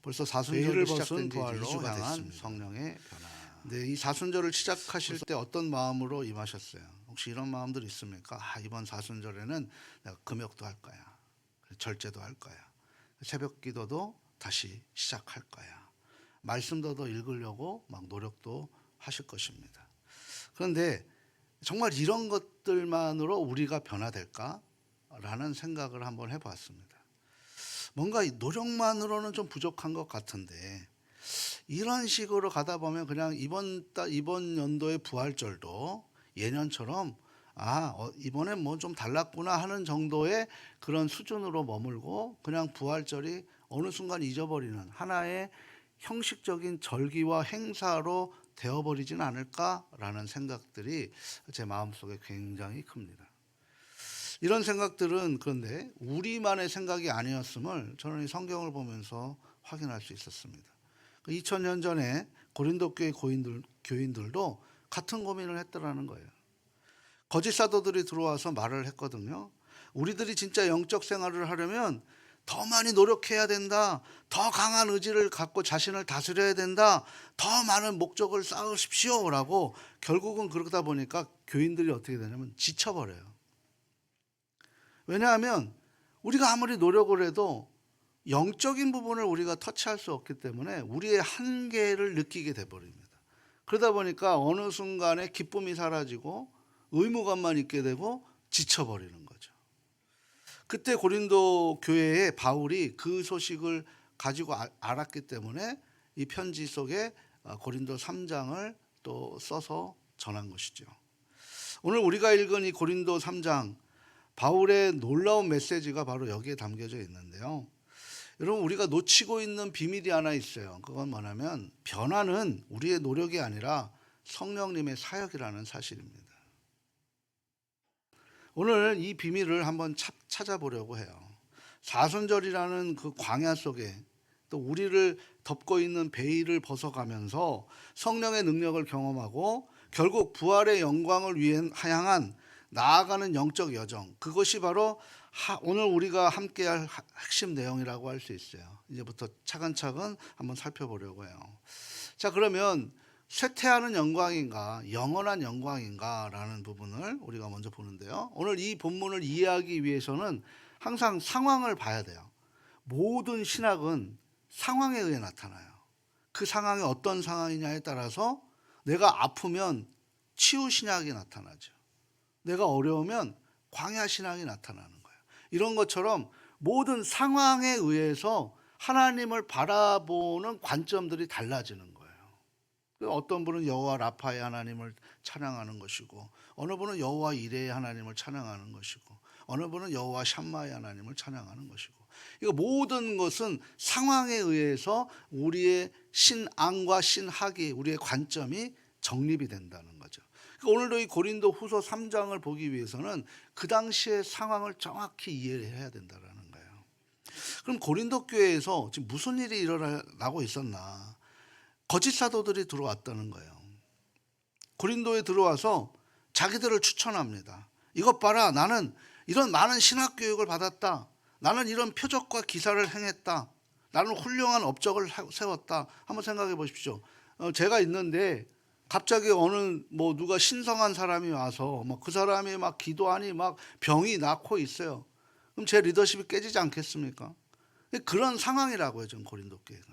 벌써 사순절이 시작된 지 2주가 됐습니다. 성령의 변화. 네, 이 사순절을 시작하실 때 어떤 마음으로 임하셨어요? 혹시 이런 마음들 있습니까? 이번 사순절에는 내가 금욕도 할 거야. 절제도 할 거야. 새벽 기도도 다시 시작할 거야. 말씀도 더 읽으려고 막 노력도 하실 것입니다. 그런데 정말 이런 것들만으로 우리가 변화될까라는 생각을 한번 해봤습니다. 뭔가 이 노력만으로는 좀 부족한 것 같은데 이런 식으로 가다 보면 그냥 이번 연도의 부활절도 예년처럼 이번엔 뭐 좀 달랐구나 하는 정도의 그런 수준으로 머물고 그냥 부활절이 어느 순간 잊어버리는 하나의 형식적인 절기와 행사로 되어버리진 않을까라는 생각들이 제 마음속에 굉장히 큽니다. 이런 생각들은 그런데 우리만의 생각이 아니었음을 저는 이 성경을 보면서 확인할 수 있었습니다. 2000년 전에 고린도 교회 교인들도 같은 고민을 했더라는 거예요. 거짓 사도들이 들어와서 말을 했거든요. 우리들이 진짜 영적 생활을 하려면 더 많이 노력해야 된다. 더 강한 의지를 갖고 자신을 다스려야 된다. 더 많은 목적을 쌓으십시오 라고 결국은 그러다 보니까 교인들이 어떻게 되냐면 지쳐버려요. 왜냐하면 우리가 아무리 노력을 해도 영적인 부분을 우리가 터치할 수 없기 때문에 우리의 한계를 느끼게 돼버립니다. 그러다 보니까 어느 순간에 기쁨이 사라지고 의무감만 있게 되고 지쳐버리는 거죠. 그때 고린도 교회에 바울이 그 소식을 가지고 알았기 때문에 이 편지 속에 고린도 3장을 또 써서 전한 것이죠. 오늘 우리가 읽은 이 고린도 3장 바울의 놀라운 메시지가 바로 여기에 담겨져 있는데요. 여러분, 우리가 놓치고 있는 비밀이 하나 있어요. 그건 뭐냐면 변화는 우리의 노력이 아니라 성령님의 사역이라는 사실입니다. 오늘 이 비밀을 한번 찾아보려고 해요. 사순절이라는 그 광야 속에 또 우리를 덮고 있는 베일을 벗어가면서 성령의 능력을 경험하고 결국 부활의 영광을 향한 나아가는 영적 여정, 그것이 바로 오늘 우리가 함께할 핵심 내용이라고 할 수 있어요. 이제부터 차근차근 한번 살펴보려고 해요. 자, 그러면 쇠퇴하는 영광인가 영원한 영광인가 라는 부분을 우리가 먼저 보는데요. 오늘 이 본문을 이해하기 위해서는 항상 상황을 봐야 돼요. 모든 신학은 상황에 의해 나타나요. 그 상황이 어떤 상황이냐에 따라서 내가 아프면 치유 신학이 나타나죠. 내가 어려우면 광야 신학이 나타나는 거예요. 이런 것처럼 모든 상황에 의해서 하나님을 바라보는 관점들이 달라지는 거예요. 어떤 분은 여호와 라파의 하나님을 찬양하는 것이고, 어느 분은 여호와 이레의 하나님을 찬양하는 것이고, 어느 분은 여호와 샴마의 하나님을 찬양하는 것이고, 이거 모든 것은 상황에 의해서 우리의 신앙과 신학이, 우리의 관점이 정립이 된다는 거죠. 오늘도 이 고린도 후서 3장을 보기 위해서는 그 당시의 상황을 정확히 이해해야 된다는 거예요. 그럼 고린도 교회에서 지금 무슨 일이 일어나고 있었나? 거짓 사도들이 들어왔다는 거예요. 고린도에 들어와서 자기들을 추천합니다. 이것 봐라, 나는 이런 많은 신학 교육을 받았다. 나는 이런 표적과 기사를 행했다. 나는 훌륭한 업적을 세웠다. 한번 생각해 보십시오. 제가 있는데 갑자기 누가 신성한 사람이 와서 그 사람이 막 기도하니 막 병이 낫고 있어요. 그럼 제 리더십이 깨지지 않겠습니까? 그런 상황이라고요, 지금 고린도 교회가.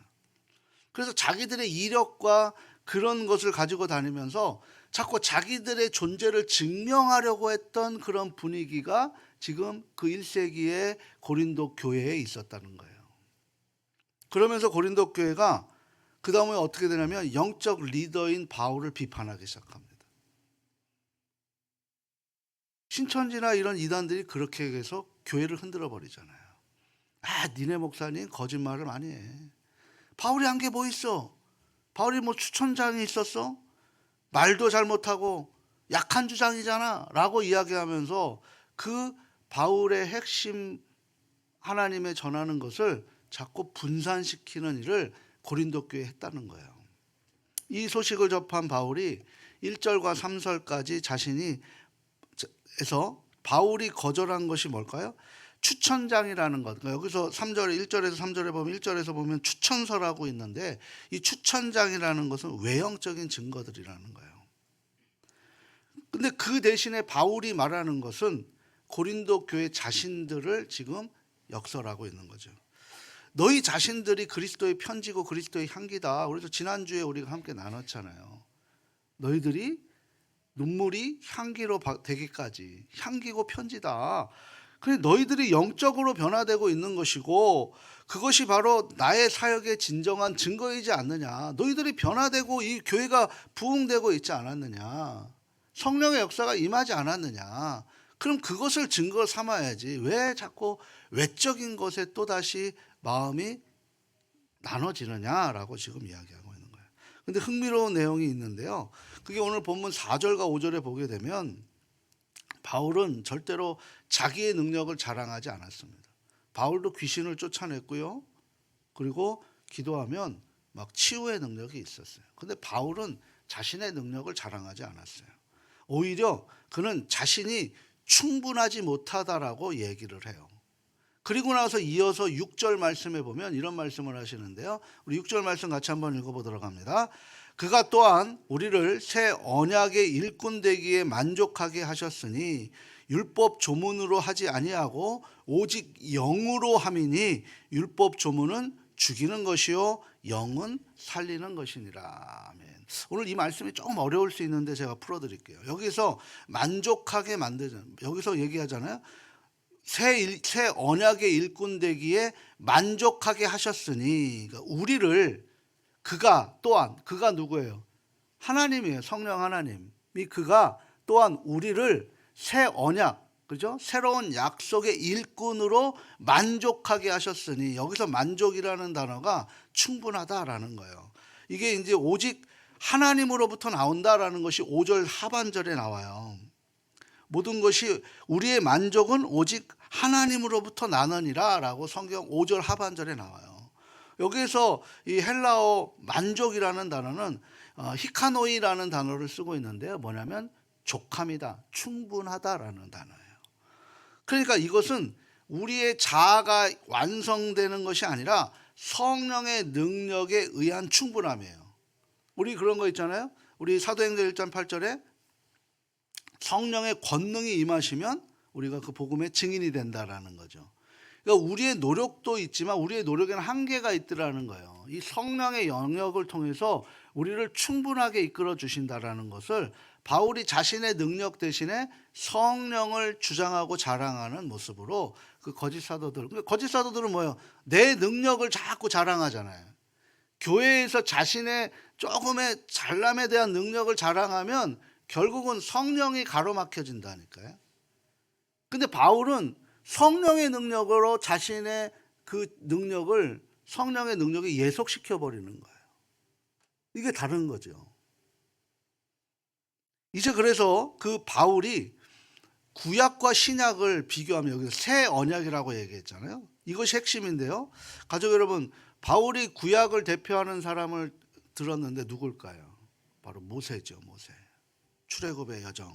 그래서 자기들의 이력과 그런 것을 가지고 다니면서 자꾸 자기들의 존재를 증명하려고 했던 그런 분위기가 지금 그 1세기의 고린도 교회에 있었다는 거예요. 그러면서 고린도 교회가 그 다음에 어떻게 되냐면 영적 리더인 바울을 비판하기 시작합니다. 신천지나 이런 이단들이 그렇게 해서 교회를 흔들어 버리잖아요. 니네 목사님 거짓말을 많이 해. 바울이 한 게 뭐 있어? 바울이 뭐 추천장이 있었어? 말도 잘못하고 약한 주장이잖아 라고 이야기하면서 그 바울의 핵심 하나님의 전하는 것을 자꾸 분산시키는 일을 고린도 교회에 했다는 거예요. 이 소식을 접한 바울이 1절과 3절까지 자신이 에서 바울이 거절한 것이 뭘까요? 추천장이라는 것. 그러니까 여기서 3절에 1절에서 3절에 보면 1절에서 보면 추천서라고 있는데 이 추천장이라는 것은 외형적인 증거들이라는 거예요. 근데 그 대신에 바울이 말하는 것은 고린도 교회 자신들을 지금 역설하고 있는 거죠. 너희 자신들이 그리스도의 편지고 그리스도의 향기다. 그래서 지난주에 우리가 함께 나눴잖아요. 너희들이 눈물이 향기로 되기까지 향기고 편지다. 그런데 너희들이 영적으로 변화되고 있는 것이고 그것이 바로 나의 사역의 진정한 증거이지 않느냐. 너희들이 변화되고 이 교회가 부흥되고 있지 않았느냐. 성령의 역사가 임하지 않았느냐. 그럼 그것을 증거 삼아야지. 왜 자꾸 외적인 것에 또다시 마음이 나눠지느냐라고 지금 이야기하고 있는 거예요. 근데 흥미로운 내용이 있는데요. 그게 오늘 본문 4절과 5절에 보게 되면 바울은 절대로 자기의 능력을 자랑하지 않았습니다. 바울도 귀신을 쫓아냈고요. 그리고 기도하면 막 치유의 능력이 있었어요. 근데 바울은 자신의 능력을 자랑하지 않았어요. 오히려 그는 자신이 충분하지 못하다라고 얘기를 해요. 그리고 나서 이어서 6절 말씀에 보면 이런 말씀을 하시는데요. 우리 6절 말씀 같이 한번 읽어보도록 합니다. 그가 또한 우리를 새 언약의 일꾼 되기에 만족하게 하셨으니 율법 조문으로 하지 아니하고 오직 영으로 함이니 율법 조문은 죽이는 것이요 영은 살리는 것이니라. 아멘. 오늘 이 말씀이 조금 어려울 수 있는데 제가 풀어드릴게요. 여기서 만족하게 만드는, 여기서 얘기하잖아요. 새 언약의 일꾼 되기에 만족하게 하셨으니, 그러니까 우리를 그가 또한, 그가 누구예요? 하나님이에요. 성령 하나님이. 그가 또한 우리를 새 언약, 그죠? 새로운 약속의 일꾼으로 만족하게 하셨으니, 여기서 만족이라는 단어가 충분하다라는 거예요. 이게 이제 오직 하나님으로부터 나온다라는 것이 5절 하반절에 나와요. 모든 것이 우리의 만족은 오직 하나님으로부터 나느니라 라고 성경 5절 하반절에 나와요. 여기에서 이 헬라어 만족이라는 단어는 히카노이라는 단어를 쓰고 있는데요. 뭐냐면 족함이다, 충분하다라는 단어예요. 그러니까 이것은 우리의 자아가 완성되는 것이 아니라 성령의 능력에 의한 충분함이에요. 우리 그런 거 있잖아요. 우리 사도행전 1장 8절에 성령의 권능이 임하시면 우리가 그 복음의 증인이 된다라는 거죠. 그러니까 우리의 노력도 있지만 우리의 노력에는 한계가 있더라는 거예요. 이 성령의 영역을 통해서 우리를 충분하게 이끌어 주신다라는 것을 바울이 자신의 능력 대신에 성령을 주장하고 자랑하는 모습으로 그 거짓 사도들, 거짓 사도들은 뭐예요? 내 능력을 자꾸 자랑하잖아요. 교회에서 자신의 조금의 잘남에 대한 능력을 자랑하면 결국은 성령이 가로막혀진다니까요. 근데 바울은 성령의 능력으로 자신의 그 능력을, 성령의 능력에 예속시켜 버리는 거예요. 이게 다른 거죠. 이제 그래서 그 바울이 구약과 신약을 비교하면, 여기서 새 언약이라고 얘기했잖아요. 이것이 핵심인데요. 가족 여러분, 바울이 구약을 대표하는 사람을 들었는데 누굴까요? 바로 모세죠. 모세. 출애굽의 여정.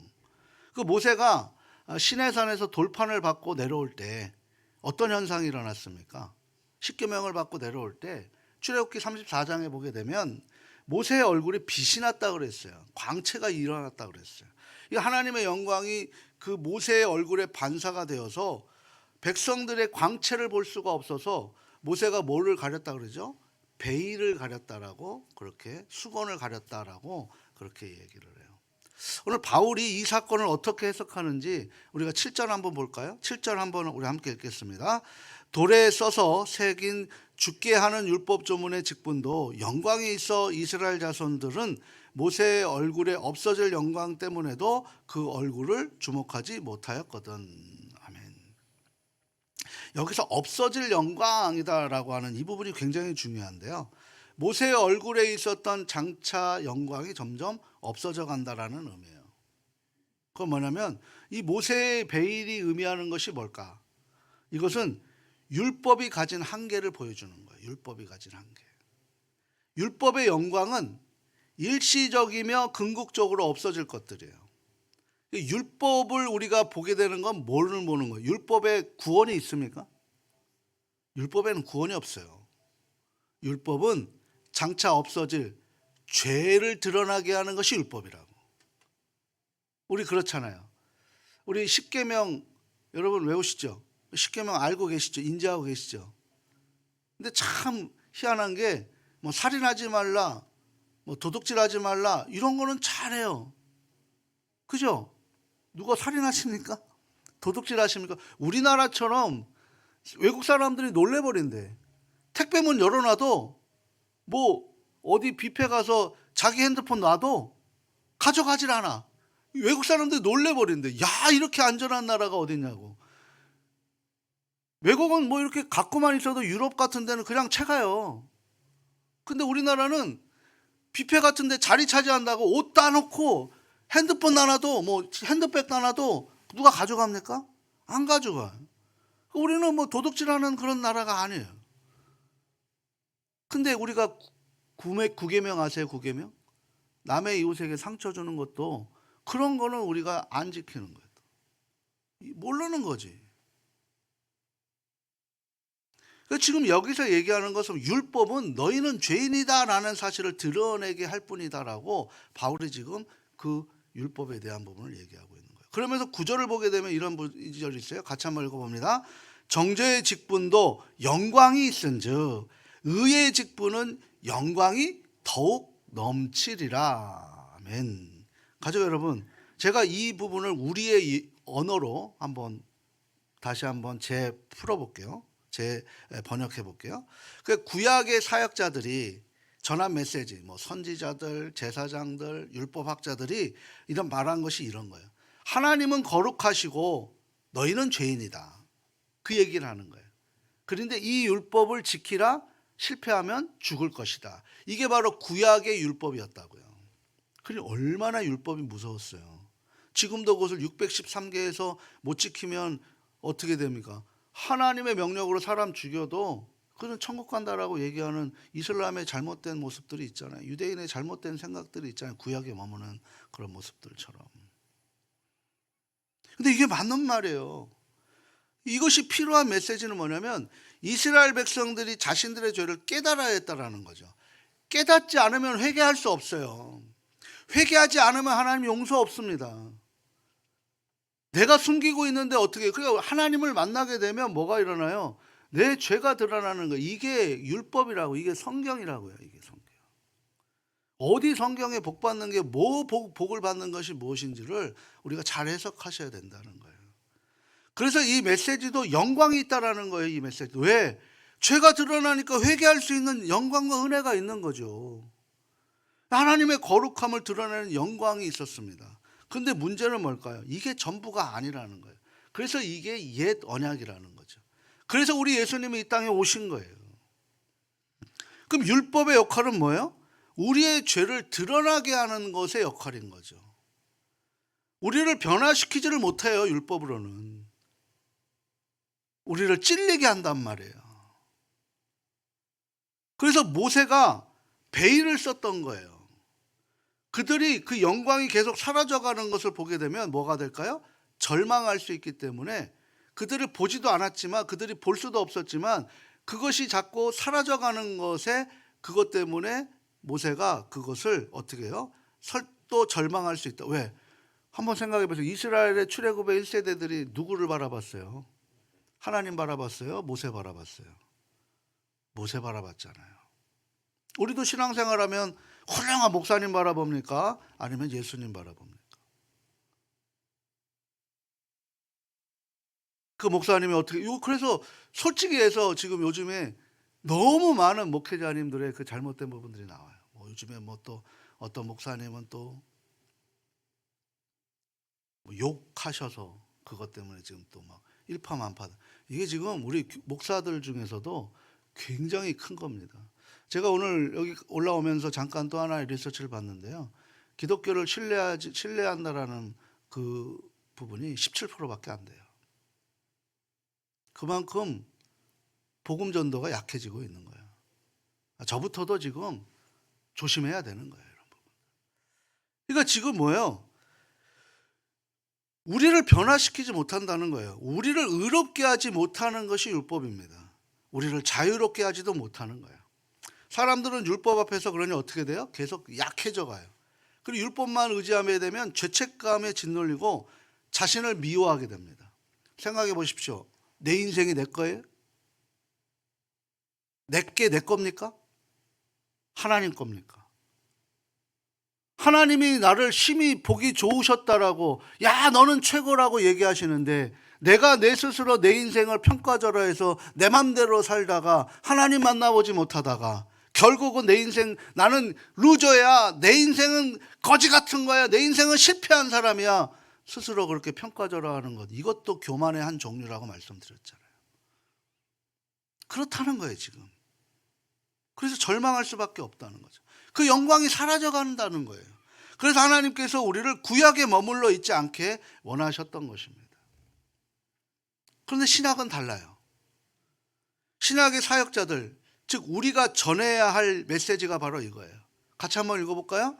그 모세가 시내산에서 돌판을 받고 내려올 때 어떤 현상이 일어났습니까? 십계명을 받고 내려올 때 출애굽기 34장에 보게 되면 모세의 얼굴에 빛이 났다 그랬어요. 광채가 일어났다 그랬어요. 이 하나님의 영광이 그 모세의 얼굴에 반사가 되어서 백성들의 광채를 볼 수가 없어서 모세가 뭐를 가렸다 그러죠? 베일을 가렸다라고, 그렇게 수건을 가렸다라고 그렇게 얘기를 해요. 오늘 바울이 이 사건을 어떻게 해석하는지 우리가 7절 한번 볼까요? 7절 한번 우리 함께 읽겠습니다. 돌에 써서 새긴 죽게 하는 율법 조문의 직분도 영광이 있어 이스라엘 자손들은 모세의 얼굴에 없어질 영광 때문에도 그 얼굴을 주목하지 못하였거든. 아멘. 여기서 없어질 영광이다라고 하는 이 부분이 굉장히 중요한데요. 모세의 얼굴에 있었던 장차 영광이 점점 없어져 간다라는 의미예요. 그건 뭐냐면 이 모세의 베일이 의미하는 것이 뭘까? 이것은 율법이 가진 한계를 보여주는 거예요. 율법이 가진 한계. 율법의 영광은 일시적이며 궁극적으로 없어질 것들이에요. 율법을 우리가 보게 되는 건 뭐를 보는 거예요? 율법에 구원이 있습니까? 율법에는 구원이 없어요. 율법은 장차 없어질 죄를 드러나게 하는 것이 율법이라고. 우리 그렇잖아요. 우리 십계명 여러분 외우시죠? 십계명 알고 계시죠? 인지하고 계시죠? 근데 참 희한한 게 뭐 살인하지 말라, 뭐 도둑질하지 말라 이런 거는 잘해요. 그죠? 누가 살인하십니까? 도둑질하십니까? 우리나라처럼 외국 사람들이 놀래버린대. 택배문 열어놔도 뭐 어디 뷔페 가서 자기 핸드폰 놔도 가져가질 않아. 외국 사람들이 놀래버린대. 야, 이렇게 안전한 나라가 어딨냐고. 외국은 뭐 이렇게 갖고만 있어도 유럽 같은 데는 그냥 채가요. 근데 우리나라는 뷔페 같은 데 자리 차지한다고 옷 따놓고 핸드폰 놔놔도 뭐 핸드백 놔놔도 누가 가져갑니까? 안 가져가. 우리는 뭐 도둑질하는 그런 나라가 아니에요. 근데 우리가 구계명 아세요? 구계명? 남의 이웃에게 상처 주는 것도 그런 거는 우리가 안 지키는 거예요. 모르는 거지. 지금 여기서 얘기하는 것은 율법은 너희는 죄인이다라는 사실을 드러내게 할 뿐이다라고 바울이 지금 그 율법에 대한 부분을 얘기하고 있는 거예요. 그러면서 구절을 보게 되면 이런 구절이 있어요. 같이 한번 읽어봅니다. 정죄의 직분도 영광이 있은즉 의의 직분은 영광이 더욱 넘치리라. 아멘. 가족 여러분, 제가 이 부분을 우리의 언어로 한번 다시 한번 풀어볼게요. 번역해 볼게요. 그 구약의 사역자들이 전한 메시지, 뭐 선지자들, 제사장들, 율법학자들이 이런 말한 것이 이런 거예요. 하나님은 거룩하시고 너희는 죄인이다. 그 얘기를 하는 거예요. 그런데 이 율법을 지키라, 실패하면 죽을 것이다. 이게 바로 구약의 율법이었다고요. 그러니 얼마나 율법이 무서웠어요. 지금도 그것을 613개에서 못 지키면 어떻게 됩니까? 하나님의 명령으로 사람 죽여도 그는 천국 간다라고 얘기하는 이슬람의 잘못된 모습들이 있잖아요. 유대인의 잘못된 생각들이 있잖아요. 구약에 머무는 그런 모습들처럼. 근데 이게 맞는 말이에요. 이것이 필요한 메시지는 뭐냐면 이스라엘 백성들이 자신들의 죄를 깨달아야 했다라는 거죠. 깨닫지 않으면 회개할 수 없어요. 회개하지 않으면 하나님 용서 없습니다. 내가 숨기고 있는데 어떻게, 그러니까 하나님을 만나게 되면 뭐가 일어나요? 내 죄가 드러나는 거예요. 이게 율법이라고, 이게 성경이라고요. 이게 성경. 어디 성경에 복 받는 게 뭐 복을 받는 것이 무엇인지를 우리가 잘 해석하셔야 된다는 거예요. 그래서 이 메시지도 영광이 있다라는 거예요. 이 메시지. 왜? 죄가 드러나니까 회개할 수 있는 영광과 은혜가 있는 거죠. 하나님의 거룩함을 드러내는 영광이 있었습니다. 근데 문제는 뭘까요? 이게 전부가 아니라는 거예요. 그래서 이게 옛 언약이라는 거죠. 그래서 우리 예수님이 이 땅에 오신 거예요. 그럼 율법의 역할은 뭐예요? 우리의 죄를 드러나게 하는 것의 역할인 거죠. 우리를 변화시키지를 못해요. 율법으로는. 우리를 찔리게 한단 말이에요. 그래서 모세가 베일을 썼던 거예요. 그들이 그 영광이 계속 사라져가는 것을 보게 되면 뭐가 될까요? 절망할 수 있기 때문에 그들을 보지도 않았지만, 그들이 볼 수도 없었지만 그것이 자꾸 사라져가는 것에, 그것 때문에 모세가 그것을 어떻게 해요? 또 절망할 수 있다. 왜? 한번 생각해 보세요. 이스라엘의 출애굽의 1세대들이 누구를 바라봤어요? 하나님 바라봤어요? 모세 바라봤어요? 모세 바라봤잖아요. 우리도 신앙생활하면 훌륭한 목사님 바라봅니까? 아니면 예수님 바라봅니까? 그 목사님이 어떻게, 그래서 솔직히 해서 지금 요즘에 너무 많은 목회자님들의 그 잘못된 부분들이 나와요. 뭐 요즘에 뭐 또 어떤 목사님은 또 뭐 욕하셔서 그것 때문에 지금 또 막 일파만파. 이게 지금 우리 목사들 중에서도 굉장히 큰 겁니다. 제가 오늘 여기 올라오면서 잠깐 또 하나의 리서치를 봤는데요. 기독교를 신뢰한다라는 그 부분이 17%밖에 안 돼요. 그만큼 복음 전도가 약해지고 있는 거예요. 저부터도 지금 조심해야 되는 거예요. 이런 부분. 그러니까 지금 뭐예요? 우리를 변화시키지 못한다는 거예요. 우리를 의롭게 하지 못하는 것이 율법입니다. 우리를 자유롭게 하지도 못하는 거예요. 사람들은 율법 앞에서 그러니 어떻게 돼요? 계속 약해져 가요. 그리고 율법만 의지하게 되면 죄책감에 짓눌리고 자신을 미워하게 됩니다. 생각해 보십시오. 내 인생이 내 거예요? 내게 내 겁니까? 하나님 겁니까? 하나님이 나를 심히 보기 좋으셨다라고, 야 너는 최고라고 얘기하시는데, 내가 내 스스로 내 인생을 평가절하해서 내 맘대로 살다가 하나님 만나보지 못하다가 결국은 내 인생, 나는 루저야, 내 인생은 거지 같은 거야, 내 인생은 실패한 사람이야, 스스로 그렇게 평가절하하는 것, 이것도 교만의 한 종류라고 말씀드렸잖아요. 그렇다는 거예요 지금. 그래서 절망할 수밖에 없다는 거죠. 그 영광이 사라져 간다는 거예요. 그래서 하나님께서 우리를 구약에 머물러 있지 않게 원하셨던 것입니다. 그런데 신약은 달라요. 신약의 사역자들, 즉 우리가 전해야 할 메시지가 바로 이거예요. 같이 한번 읽어볼까요?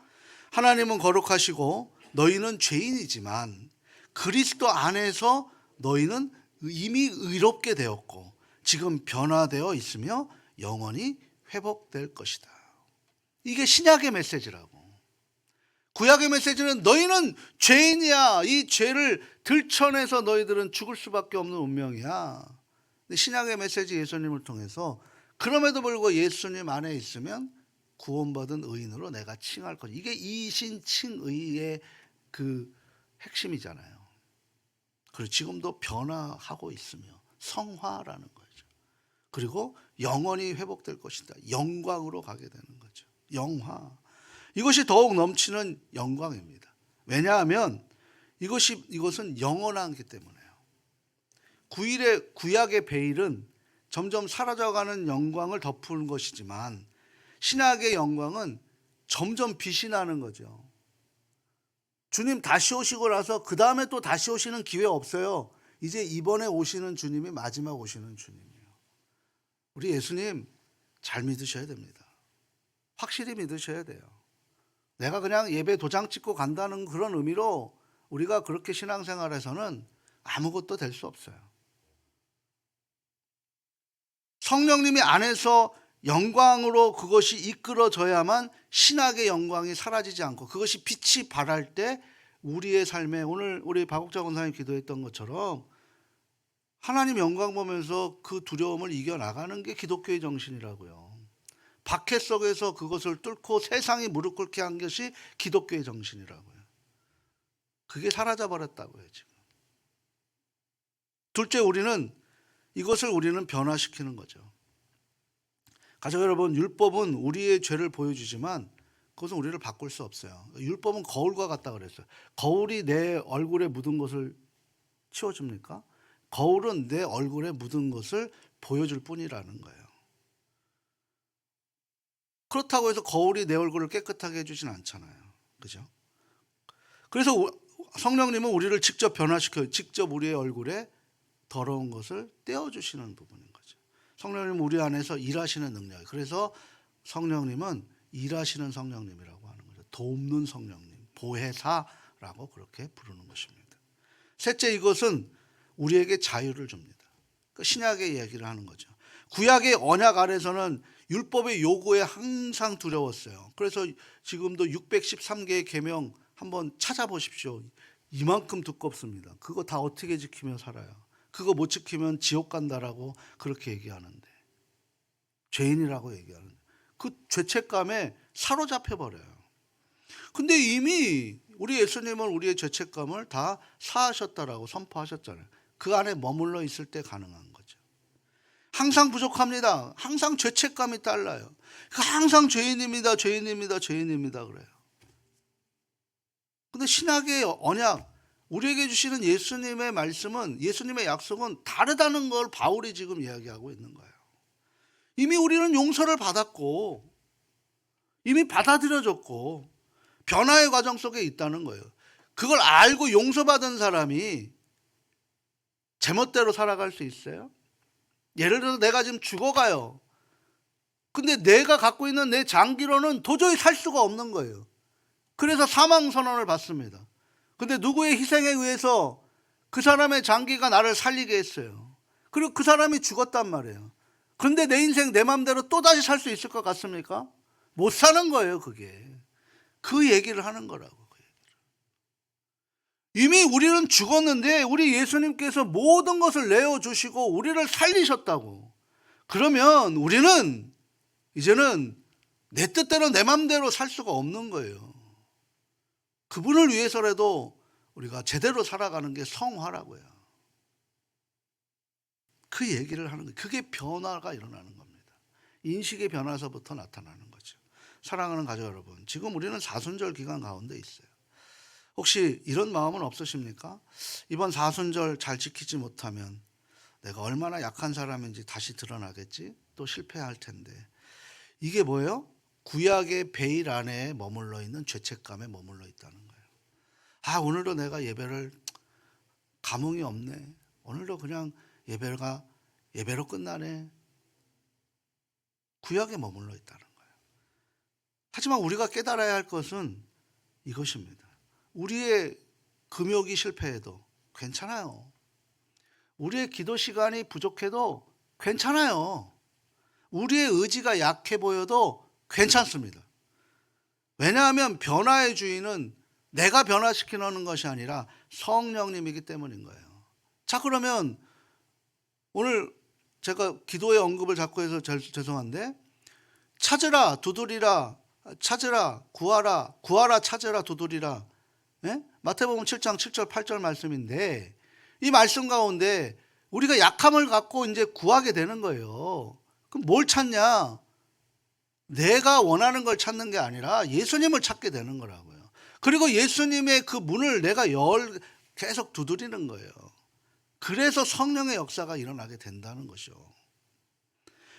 하나님은 거룩하시고 너희는 죄인이지만 그리스도 안에서 너희는 이미 의롭게 되었고 지금 변화되어 있으며 영원히 회복될 것이다. 이게 신약의 메시지라고. 구약의 메시지는 너희는 죄인이야. 이 죄를 들춰내서 너희들은 죽을 수밖에 없는 운명이야. 근데 신약의 메시지 예수님을 통해서 그럼에도 불구하고 예수님 안에 있으면 구원받은 의인으로 내가 칭할 것. 이게 이신칭의의 그 핵심이잖아요. 그리고 지금도 변화하고 있으며 성화라는 거죠. 그리고 영원히 회복될 것이다. 영광으로 가게 되는 거죠. 영화. 이것이 더욱 넘치는 영광입니다. 왜냐하면 이것은 영원하기 때문에요. 구약의 베일은 점점 사라져가는 영광을 덮은 것이지만 신약의 영광은 점점 빛이 나는 거죠. 주님 다시 오시고 나서 그 다음에 또 다시 오시는 기회 없어요. 이제 이번에 오시는 주님이 마지막 오시는 주님이에요. 우리 예수님 잘 믿으셔야 됩니다. 확실히 믿으셔야 돼요. 내가 그냥 예배 도장 찍고 간다는 그런 의미로 우리가 그렇게 신앙생활에서는 아무것도 될 수 없어요. 성령님이 안에서 영광으로 그것이 이끌어져야만 신학의 영광이 사라지지 않고 그것이 빛이 발할 때 우리의 삶에, 오늘 우리 박옥자 권사님 기도했던 것처럼 하나님 영광 보면서 그 두려움을 이겨나가는 게 기독교의 정신이라고요. 박해 속에서 그것을 뚫고 세상이 무릎 꿇게 한 것이 기독교의 정신이라고요. 그게 사라져 버렸다고요 지금. 둘째, 이것을 우리는 변화시키는 거죠. 가족 여러분, 율법은 우리의 죄를 보여주지만 그것은 우리를 바꿀 수 없어요. 율법은 거울과 같다 그랬어요. 거울이 내 얼굴에 묻은 것을 치워줍니까? 거울은 내 얼굴에 묻은 것을 보여줄 뿐이라는 거예요. 그렇다고 해서 거울이 내 얼굴을 깨끗하게 해주진 않잖아요. 그죠? 그래서 성령님은 우리를 직접 변화시켜요. 직접 우리의 얼굴에 더러운 것을 떼어주시는 부분인 거죠. 성령님은 우리 안에서 일하시는 능력이에요. 그래서 성령님은 일하시는 성령님이라고 하는 거죠. 돕는 성령님, 보혜사라고 그렇게 부르는 것입니다. 셋째, 이것은 우리에게 자유를 줍니다. 신약의 이야기를 하는 거죠. 구약의 언약 아래서는 율법의 요구에 항상 두려웠어요. 그래서 지금도 613개의 계명 한번 찾아보십시오. 이만큼 두껍습니다. 그거 다 어떻게 지키며 살아요? 그거 못 지키면 지옥 간다라고 그렇게 얘기하는데, 죄인이라고 얘기하는데 그 죄책감에 사로잡혀 버려요. 근데 이미 우리 예수님은 우리의 죄책감을 다 사하셨다라고 선포하셨잖아요. 그 안에 머물러 있을 때 가능한 거죠. 항상 부족합니다. 항상 죄책감이 달라요. 항상 죄인입니다. 죄인입니다. 죄인입니다. 그래요. 근데 신약의 언약, 우리에게 주시는 예수님의 말씀은, 예수님의 약속은 다르다는 걸 바울이 지금 이야기하고 있는 거예요. 이미 우리는 용서를 받았고 이미 받아들여졌고 변화의 과정 속에 있다는 거예요. 그걸 알고 용서받은 사람이 제멋대로 살아갈 수 있어요? 예를 들어서 내가 지금 죽어가요. 근데 내가 갖고 있는 내 장기로는 도저히 살 수가 없는 거예요. 그래서 사망선언을 받습니다. 근데 누구의 희생에 의해서 그 사람의 장기가 나를 살리게 했어요. 그리고 그 사람이 죽었단 말이에요. 그런데 내 인생 내 맘대로 또다시 살 수 있을 것 같습니까? 못 사는 거예요, 그게. 그 얘기를 하는 거라고. 이미 우리는 죽었는데 우리 예수님께서 모든 것을 내어주시고 우리를 살리셨다고. 그러면 우리는 이제는 내 뜻대로 내 맘대로 살 수가 없는 거예요. 그분을 위해서라도 우리가 제대로 살아가는 게 성화라고요. 그 얘기를 하는 거예요. 그게 변화가 일어나는 겁니다. 인식의 변화서부터 나타나는 거죠. 사랑하는 가족 여러분, 지금 우리는 사순절 기간 가운데 있어요. 혹시 이런 마음은 없으십니까? 이번 사순절 잘 지키지 못하면 내가 얼마나 약한 사람인지 다시 드러나겠지? 또 실패할 텐데. 이게 뭐예요? 구약의 베일 안에 머물러 있는 죄책감에 머물러 있다는 거예요. 아, 오늘도 내가 예배를 감흥이 없네. 오늘도 그냥 예배로 끝나네. 구약에 머물러 있다는 거예요. 하지만 우리가 깨달아야 할 것은 이것입니다. 우리의 금욕이 실패해도 괜찮아요. 우리의 기도 시간이 부족해도 괜찮아요. 우리의 의지가 약해 보여도 괜찮습니다. 왜냐하면 변화의 주인은 내가 변화시키는 것이 아니라 성령님이기 때문인 거예요. 자, 그러면 오늘 제가 기도의 언급을 자꾸 해서 죄송한데, 찾으라, 두드리라, 찾으라, 구하라, 구하라, 찾으라, 두드리라. 예? 마태복음 7장 7절 8절 말씀인데, 이 말씀 가운데 우리가 약함을 갖고 이제 구하게 되는 거예요. 그럼 뭘 찾냐? 내가 원하는 걸 찾는 게 아니라 예수님을 찾게 되는 거라고요. 그리고 예수님의 그 문을 내가 계속 두드리는 거예요. 그래서 성령의 역사가 일어나게 된다는 것이죠.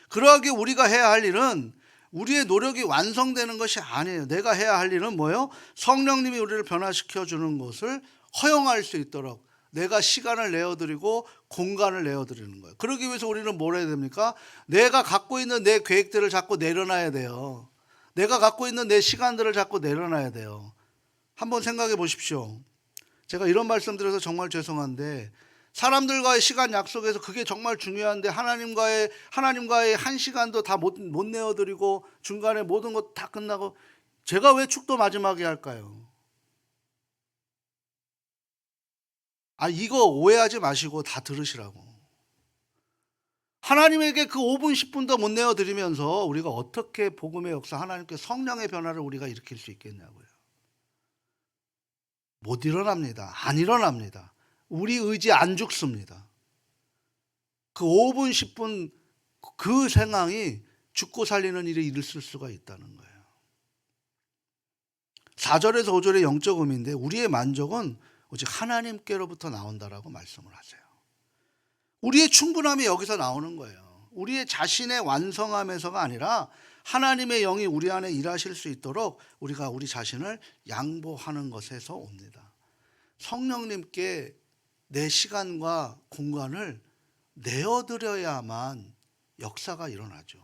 그러하게 우리가 해야 할 일은 우리의 노력이 완성되는 것이 아니에요. 내가 해야 할 일은 뭐예요? 성령님이 우리를 변화시켜 주는 것을 허용할 수 있도록 내가 시간을 내어드리고 공간을 내어드리는 거예요. 그러기 위해서 우리는 뭘 해야 됩니까? 내가 갖고 있는 내 계획들을 자꾸 내려놔야 돼요. 내가 갖고 있는 내 시간들을 자꾸 내려놔야 돼요. 한번 생각해 보십시오. 제가 이런 말씀 드려서 정말 죄송한데, 사람들과의 시간 약속에서 그게 정말 중요한데 하나님과의 한 시간도 다 못 내어드리고 중간에 모든 것 다 끝나고 제가 왜 축도 마지막에 할까요? 아, 이거 오해하지 마시고 다 들으시라고. 하나님에게 그 5분 10분도 못 내어드리면서 우리가 어떻게 복음의 역사, 하나님께 성령의 변화를 우리가 일으킬 수 있겠냐고요. 못 일어납니다. 안 일어납니다. 우리 의지 안 죽습니다. 그 5분 10분 그 상황이 죽고 살리는 일에 이르을 수가 있다는 거예요. 4절에서 5절의 영적 의미인데, 우리의 만족은 오직 하나님께로부터 나온다라고 말씀을 하세요. 우리의 충분함이 여기서 나오는 거예요. 우리의 자신의 완성함에서가 아니라 하나님의 영이 우리 안에 일하실 수 있도록 우리가 우리 자신을 양보하는 것에서 옵니다. 성령님께 내 시간과 공간을 내어드려야만 역사가 일어나죠.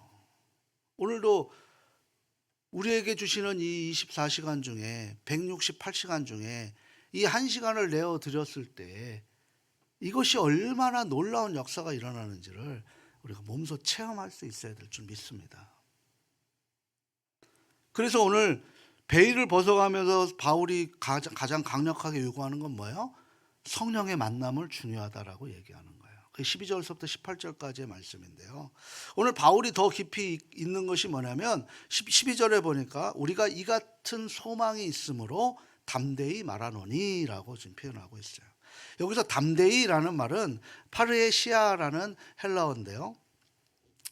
오늘도 우리에게 주시는 이 24시간 중에 168시간 중에 이 1시간을 내어드렸을 때 이것이 얼마나 놀라운 역사가 일어나는지를 우리가 몸소 체험할 수 있어야 될 줄 믿습니다. 그래서 오늘 베일을 벗어가면서 바울이 가장 강력하게 요구하는 건 뭐예요? 성령의 만남을 중요하다라고 얘기하는 거예요. 그게 12절부터 18절까지의 말씀인데요. 오늘 바울이 더 깊이 있는 것이 뭐냐면 12절에 보니까 우리가 이 같은 소망이 있으므로 담대히 말하노니라고 지금 표현하고 있어요. 여기서 담대히라는 말은 파르헤시아라는 헬라어인데요.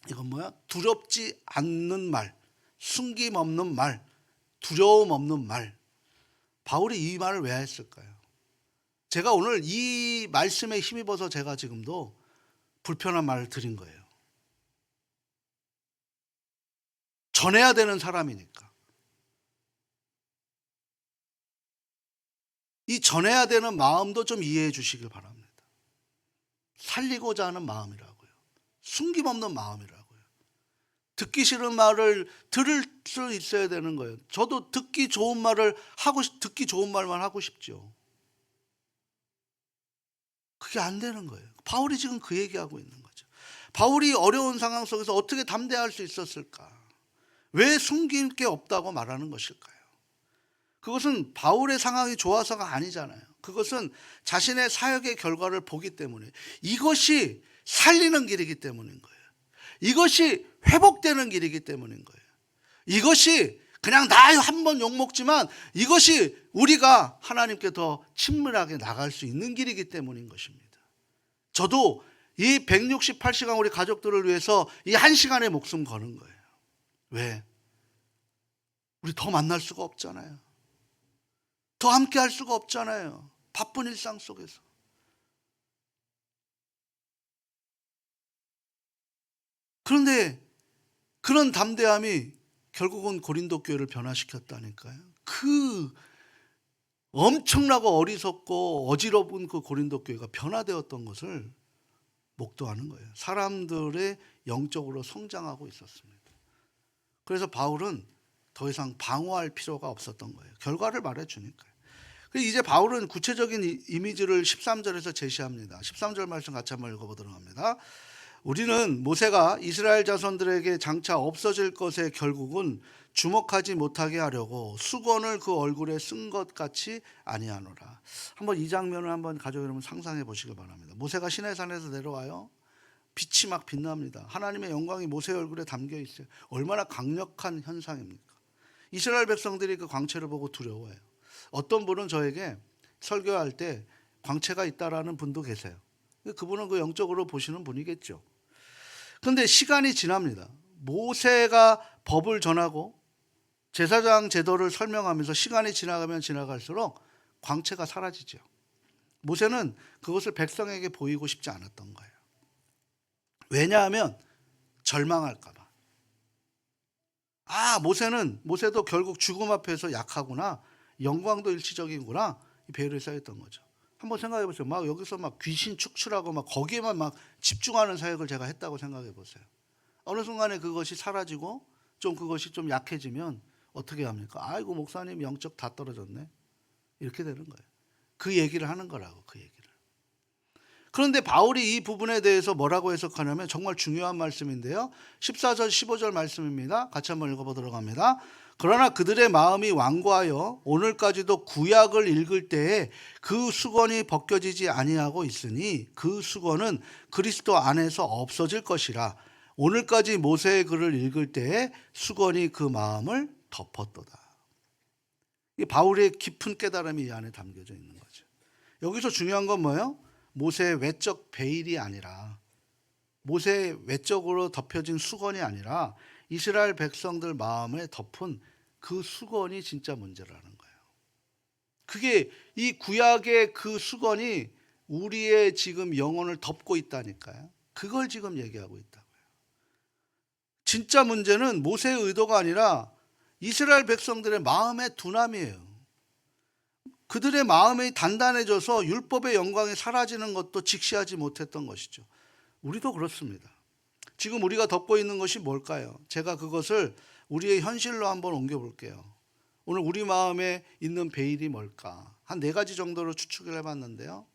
이건 뭐야? 두렵지 않는 말, 숨김 없는 말, 두려움 없는 말. 바울이 이 말을 왜 했을까요? 제가 오늘 이 말씀에 힘입어서 제가 지금도 불편한 말을 드린 거예요. 전해야 되는 사람이니까. 이 전해야 되는 마음도 좀 이해해 주시길 바랍니다. 살리고자 하는 마음이라고요. 숨김없는 마음이라고요. 듣기 싫은 말을 들을 수 있어야 되는 거예요. 저도 듣기 좋은 말만 하고 싶죠. 그게 안 되는 거예요. 바울이 지금 그 얘기하고 있는 거죠. 바울이 어려운 상황 속에서 어떻게 담대할 수 있었을까? 왜 숨길 게 없다고 말하는 것일까요? 그것은 바울의 상황이 좋아서가 아니잖아요. 그것은 자신의 사역의 결과를 보기 때문에, 이것이 살리는 길이기 때문인 거예요. 이것이 회복되는 길이기 때문인 거예요. 이것이 그냥 나 한 번 욕먹지만 이것이 우리가 하나님께 더 친밀하게 나갈 수 있는 길이기 때문인 것입니다. 저도 이 168시간 우리 가족들을 위해서 이 1시간에 목숨 거는 거예요. 왜? 우리 더 만날 수가 없잖아요. 더 함께 할 수가 없잖아요. 바쁜 일상 속에서. 그런데 그런 담대함이 결국은 고린도 교회를 변화시켰다니까요. 그 엄청나고 어리석고 어지러운 그 고린도 교회가 변화되었던 것을 목도하는 거예요. 사람들의 영적으로 성장하고 있었습니다. 그래서 바울은 더 이상 방어할 필요가 없었던 거예요. 결과를 말해주니까요. 이제 바울은 구체적인 이미지를 13절에서 제시합니다. 13절 말씀 같이 한번 읽어보도록 합니다. 우리는 모세가 이스라엘 자손들에게 장차 없어질 것에 결국은 주목하지 못하게 하려고 수건을 그 얼굴에 쓴 것 같이 아니하노라. 한번 이 장면을 한번 가족 여러분 상상해 보시기 바랍니다. 모세가 시내산에서 내려와요. 빛이 막 빛납니다. 하나님의 영광이 모세의 얼굴에 담겨 있어요. 얼마나 강력한 현상입니까? 이스라엘 백성들이 그 광채를 보고 두려워해요. 어떤 분은 저에게 설교할 때 광채가 있다라는 분도 계세요. 그분은 그 영적으로 보시는 분이겠죠. 그런데 시간이 지납니다. 모세가 법을 전하고 제사장 제도를 설명하면서 시간이 지나가면 지나갈수록 광채가 사라지죠. 모세는 그것을 백성에게 보이고 싶지 않았던 거예요. 왜냐하면 절망할까 봐. 모세도 결국 죽음 앞에서 약하구나. 영광도 일시적이구나. 이 배를 쌓였던 거죠. 한번 생각해 보세요. 막 여기서 막 귀신 축출하고 막 거기에만 막 집중하는 사역을 제가 했다고 생각해 보세요. 어느 순간에 그것이 사라지고 그것이 좀 약해지면 어떻게 합니까? 아이고 목사님 영적 다 떨어졌네. 이렇게 되는 거예요. 그 얘기를 하는 거라고, 그 얘기를. 그런데 바울이 이 부분에 대해서 뭐라고 해석하냐면 정말 중요한 말씀인데요. 14절 15절 말씀입니다. 같이 한번 읽어보도록 합니다. 그러나 그들의 마음이 완고하여 오늘까지도 구약을 읽을 때에 그 수건이 벗겨지지 아니하고 있으니 그 수건은 그리스도 안에서 없어질 것이라. 오늘까지 모세의 글을 읽을 때에 수건이 그 마음을 덮었도다. 이 바울의 깊은 깨달음이 이 안에 담겨져 있는 거죠. 여기서 중요한 건 뭐예요? 모세의 외적 베일이 아니라, 모세의 외적으로 덮여진 수건이 아니라 이스라엘 백성들 마음에 덮은 그 수건이 진짜 문제라는 거예요. 그게 이 구약의 그 수건이 우리의 지금 영혼을 덮고 있다니까요. 그걸 지금 얘기하고 있다고요. 진짜 문제는 모세의 의도가 아니라 이스라엘 백성들의 마음의 둔함이에요. 그들의 마음이 단단해져서 율법의 영광이 사라지는 것도 직시하지 못했던 것이죠. 우리도 그렇습니다. 지금 우리가 덮고 있는 것이 뭘까요? 제가 그것을 우리의 현실로 한번 옮겨볼게요. 오늘 우리 마음에 있는 베일이 뭘까? 한 4가지 정도로 추측을 해봤는데요.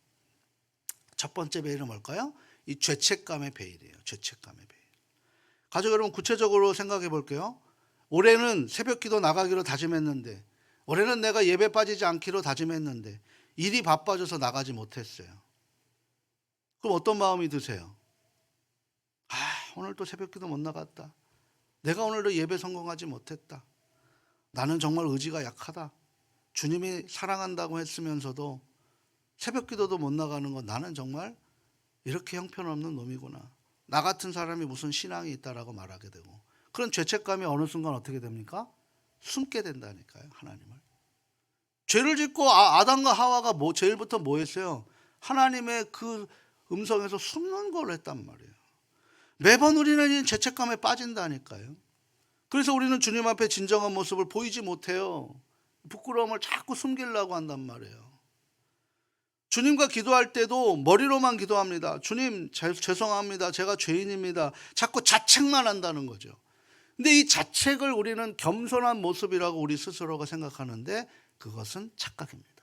첫 번째 베일은 뭘까요? 이 죄책감의 베일이에요. 죄책감의 베일. 가족 여러분, 구체적으로 생각해 볼게요. 올해는 새벽기도 나가기로 다짐했는데, 올해는 내가 예배 빠지지 않기로 다짐했는데 일이 바빠져서 나가지 못했어요. 그럼 어떤 마음이 드세요? 오늘 또 새벽기도 못 나갔다. 내가 오늘도 예배 성공하지 못했다. 나는 정말 의지가 약하다. 주님이 사랑한다고 했으면서도 새벽기도도 못 나가는 건 나는 정말 이렇게 형편없는 놈이구나. 나 같은 사람이 무슨 신앙이 있다라고 말하게 되고, 그런 죄책감이 어느 순간 어떻게 됩니까? 숨게 된다니까요, 하나님을. 죄를 짓고 아담과 하와가 제일부터 뭐 했어요? 하나님의 그 음성에서 숨는 걸 했단 말이에요. 매번 우리는 이 죄책감에 빠진다니까요. 그래서 우리는 주님 앞에 진정한 모습을 보이지 못해요. 부끄러움을 자꾸 숨기려고 한단 말이에요. 주님과 기도할 때도 머리로만 기도합니다. 주님 죄송합니다. 제가 죄인입니다. 자꾸 자책만 한다는 거죠. 근데 이 자책을 우리는 겸손한 모습이라고 우리 스스로가 생각하는데 그것은 착각입니다.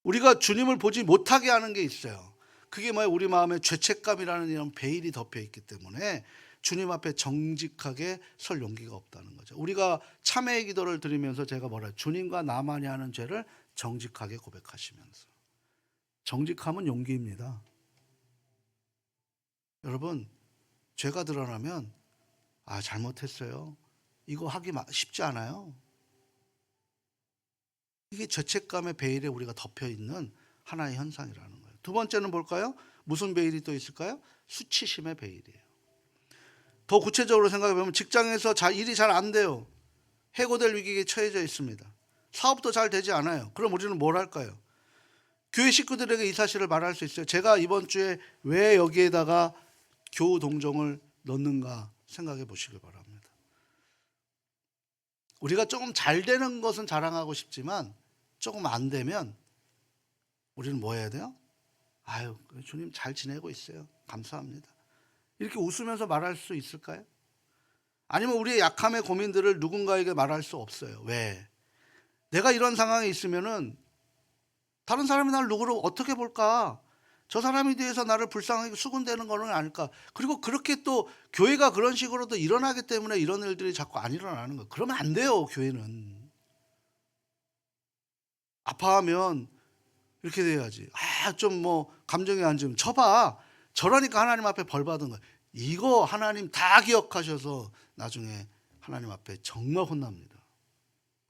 우리가 주님을 보지 못하게 하는 게 있어요. 그게 뭐예요? 우리 마음에 죄책감이라는 이런 베일이 덮여 있기 때문에 주님 앞에 정직하게 설 용기가 없다는 거죠. 우리가 참회의 기도를 드리면서 제가 뭐라 주님과 나만이 하는 죄를 정직하게 고백하시면서. 정직함은 용기입니다. 여러분, 죄가 드러나면 잘못했어요. 이거 하기 쉽지 않아요. 이게 죄책감의 베일에 우리가 덮여 있는 하나의 현상이라는 거예요. 두 번째는 뭘까요? 무슨 베일이 또 있을까요? 수치심의 베일이에요. 더 구체적으로 생각해 보면 직장에서 일이 잘 안 돼요. 해고될 위기에 처해져 있습니다. 사업도 잘 되지 않아요. 그럼 우리는 뭘 할까요? 교회 식구들에게 이 사실을 말할 수 있어요. 제가 이번 주에 왜 여기에다가 교우 동정을 넣는가 생각해 보시길 바랍니다. 우리가 조금 잘 되는 것은 자랑하고 싶지만 조금 안 되면 우리는 뭐 해야 돼요? 주님 잘 지내고 있어요. 감사합니다. 이렇게 웃으면서 말할 수 있을까요? 아니면 우리의 약함의 고민들을 누군가에게 말할 수 없어요. 왜? 내가 이런 상황에 있으면은 다른 사람이 나를 누구로 어떻게 볼까? 저 사람에 대해서 나를 불쌍하게 수군대는 거는 아닐까? 그리고 그렇게 또 교회가 그런 식으로도 일어나기 때문에 이런 일들이 자꾸 안 일어나는 거예요. 그러면 안 돼요, 교회는. 아파하면 이렇게 돼야지. 좀 감정이 안 좋으면 쳐봐. 저러니까 하나님 앞에 벌 받은 거예요. 이거 하나님 다 기억하셔서 나중에 하나님 앞에 정말 혼납니다.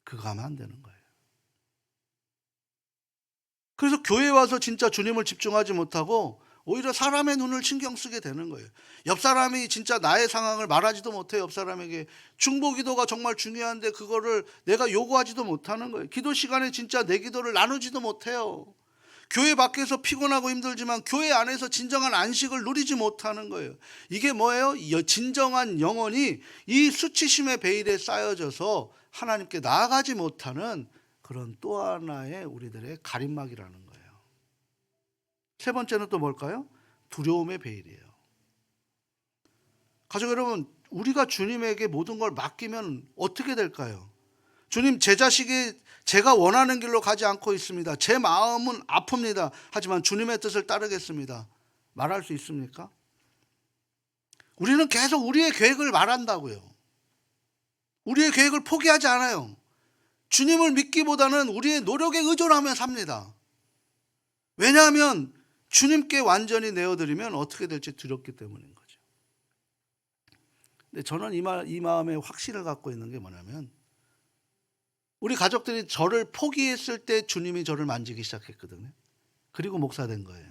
그거 하면 안 되는 거예요. 그래서 교회에 와서 진짜 주님을 집중하지 못하고 오히려 사람의 눈을 신경 쓰게 되는 거예요. 옆 사람이 진짜 나의 상황을 말하지도 못해요. 옆 사람에게 중보 기도가 정말 중요한데 그거를 내가 요구하지도 못하는 거예요. 기도 시간에 진짜 내 기도를 나누지도 못해요. 교회 밖에서 피곤하고 힘들지만 교회 안에서 진정한 안식을 누리지 못하는 거예요. 이게 뭐예요? 진정한 영혼이 이 수치심의 베일에 쌓여져서 하나님께 나아가지 못하는 그런 또 하나의 우리들의 가림막이라는 거예요. 세 번째는 또 뭘까요? 두려움의 베일이에요. 가족 여러분, 우리가 주님에게 모든 걸 맡기면 어떻게 될까요? 주님, 제 자식이 제가 원하는 길로 가지 않고 있습니다. 제 마음은 아픕니다. 하지만 주님의 뜻을 따르겠습니다. 말할 수 있습니까? 우리는 계속 우리의 계획을 말한다고요. 우리의 계획을 포기하지 않아요. 주님을 믿기보다는 우리의 노력에 의존하며 삽니다. 왜냐하면 주님께 완전히 내어드리면 어떻게 될지 두렵기 때문인 거죠. 근데 저는 이 마음에 확신을 갖고 있는 게 뭐냐면 우리 가족들이 저를 포기했을 때 주님이 저를 만지기 시작했거든요. 그리고 목사 된 거예요.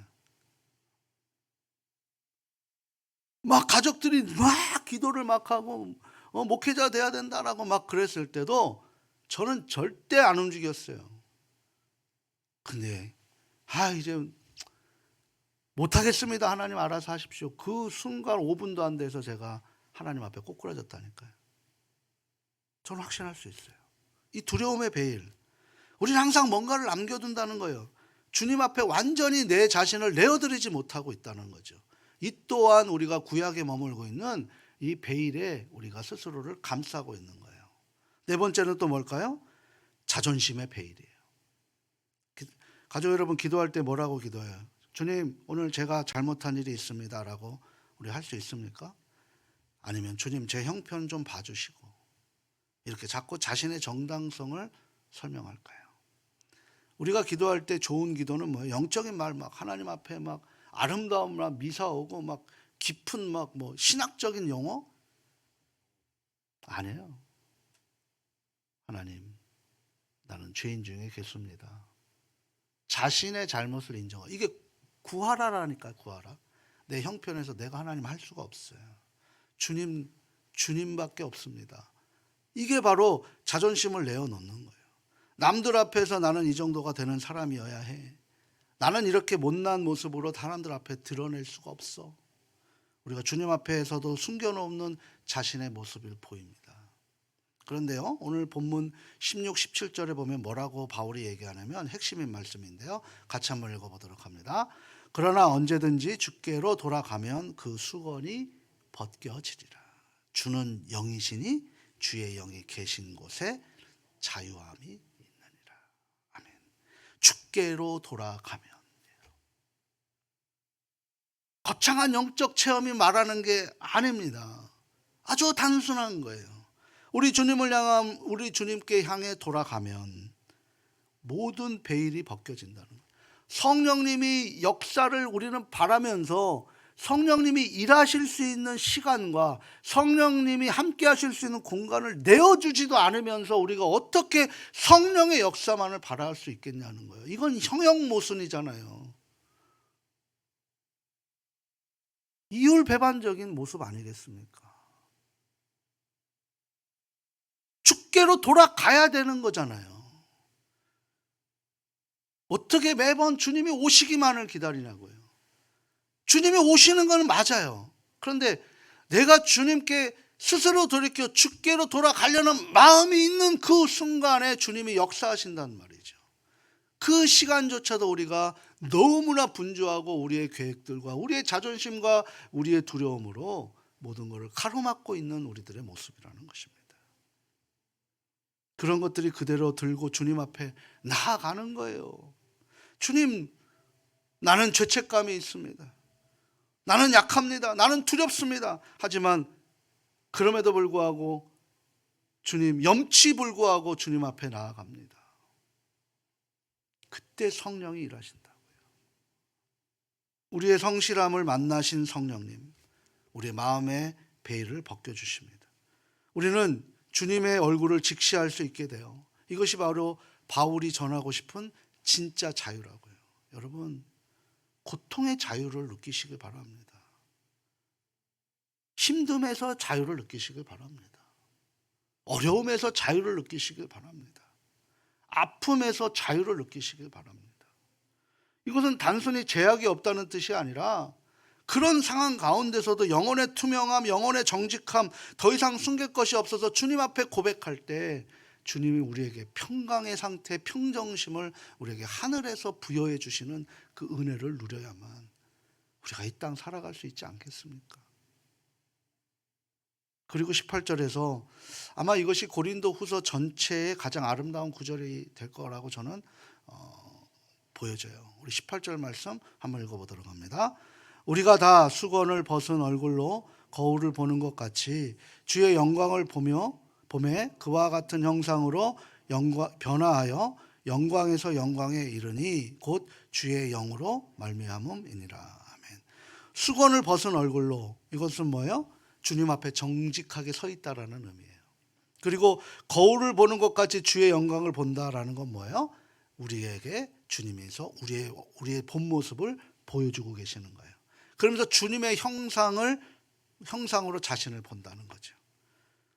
막 가족들이 막 기도를 막 하고 목회자 돼야 된다라고 막 그랬을 때도 저는 절대 안 움직였어요. 근데 이제 못하겠습니다. 하나님 알아서 하십시오. 그 순간 5분도 안 돼서 제가 하나님 앞에 꼬꾸라졌다니까요. 저는 확신할 수 있어요. 이 두려움의 베일. 우리는 항상 뭔가를 남겨둔다는 거예요. 주님 앞에 완전히 내 자신을 내어드리지 못하고 있다는 거죠. 이 또한 우리가 구약에 머물고 있는 이 베일에 우리가 스스로를 감싸고 있는 거예요. 네 번째는 또 뭘까요? 자존심의 베일이에요. 가족 여러분, 기도할 때 뭐라고 기도해요? 주님, 오늘 제가 잘못한 일이 있습니다 라고 우리 할 수 있습니까? 아니면 주님, 제 형편 좀 봐주시고 이렇게 자꾸 자신의 정당성을 설명할까요? 우리가 기도할 때 좋은 기도는 뭐예요? 영적인 말 막 하나님 앞에 막 아름다운 말 미사 오고 막 깊은 막 신학적인 용어? 아니에요. 하나님, 나는 죄인 중에 괴수입니다. 자신의 잘못을 인정하고, 이게 구하라라니까. 구하라. 내 형편에서 내가 하나님 할 수가 없어요. 주님밖에 없습니다. 이게 바로 자존심을 내어놓는 거예요. 남들 앞에서 나는 이 정도가 되는 사람이어야 해. 나는 이렇게 못난 모습으로 사람들 앞에 드러낼 수가 없어. 우리가 주님 앞에서도 숨겨놓는 자신의 모습을 보입니다. 그런데요, 오늘 본문 16, 17절에 보면 뭐라고 바울이 얘기하냐면 핵심인 말씀인데요. 같이 한번 읽어보도록 합니다. 그러나 언제든지 주께로 돌아가면 그 수건이 벗겨지리라. 주는 영이시니 주의 영이 계신 곳에 자유함이 있느니라. 아멘. 주께로 돌아가면. 거창한 영적 체험이 말하는 게 아닙니다. 아주 단순한 거예요. 우리 주님께 향해 돌아가면 모든 베일이 벗겨진다는 거예요. 성령님이 역사를 우리는 바라면서 성령님이 일하실 수 있는 시간과 성령님이 함께 하실 수 있는 공간을 내어주지도 않으면서 우리가 어떻게 성령의 역사만을 바라할 수 있겠냐는 거예요. 이건 형형모순이잖아요. 이율배반적인 모습 아니겠습니까? 주께로 돌아가야 되는 거잖아요. 어떻게 매번 주님이 오시기만을 기다리냐고요. 주님이 오시는 건 맞아요. 그런데 내가 주님께 스스로 돌이켜 주께로 돌아가려는 마음이 있는 그 순간에 주님이 역사하신다는 말이죠. 그 시간조차도 우리가 너무나 분주하고 우리의 계획들과 우리의 자존심과 우리의 두려움으로 모든 것을 가로막고 있는 우리들의 모습이라는 것입니다. 그런 것들이 그대로 들고 주님 앞에 나아가는 거예요. 주님, 나는 죄책감이 있습니다. 나는 약합니다. 나는 두렵습니다. 하지만 그럼에도 불구하고 주님, 염치불구하고 주님 앞에 나아갑니다. 그때 성령이 일하신다고요. 우리의 성실함을 만나신 성령님, 우리의 마음의 베일을 벗겨주십니다. 우리는 주님의 얼굴을 직시할 수 있게 돼요. 이것이 바로 바울이 전하고 싶은 진짜 자유라고요. 여러분, 고통의 자유를 느끼시길 바랍니다. 힘듦에서 자유를 느끼시길 바랍니다. 어려움에서 자유를 느끼시길 바랍니다. 아픔에서 자유를 느끼시길 바랍니다. 이것은 단순히 제약이 없다는 뜻이 아니라 그런 상황 가운데서도 영혼의 투명함, 영혼의 정직함, 더 이상 숨길 것이 없어서 주님 앞에 고백할 때 주님이 우리에게 평강의 상태, 평정심을 우리에게 하늘에서 부여해 주시는 그 은혜를 누려야만 우리가 이 땅 살아갈 수 있지 않겠습니까? 그리고 18절에서 아마 이것이 고린도 후서 전체의 가장 아름다운 구절이 될 거라고 저는 보여져요. 우리 18절 말씀 한번 읽어보도록 합니다. 우리가 다 수건을 벗은 얼굴로 거울을 보는 것 같이 주의 영광을 봄에 그와 같은 형상으로 변화하여 영광에서 영광에 이르니 곧 주의 영으로 말미암음이니라. 아멘. 수건을 벗은 얼굴로, 이것은 뭐예요? 주님 앞에 정직하게 서 있다라는 의미예요. 그리고 거울을 보는 것 같이 주의 영광을 본다라는 건 뭐예요? 우리에게 주님에서 우리의 본 모습을 보여주고 계시는 거예요. 그러면서 주님의 형상으로 자신을 본다는 거죠.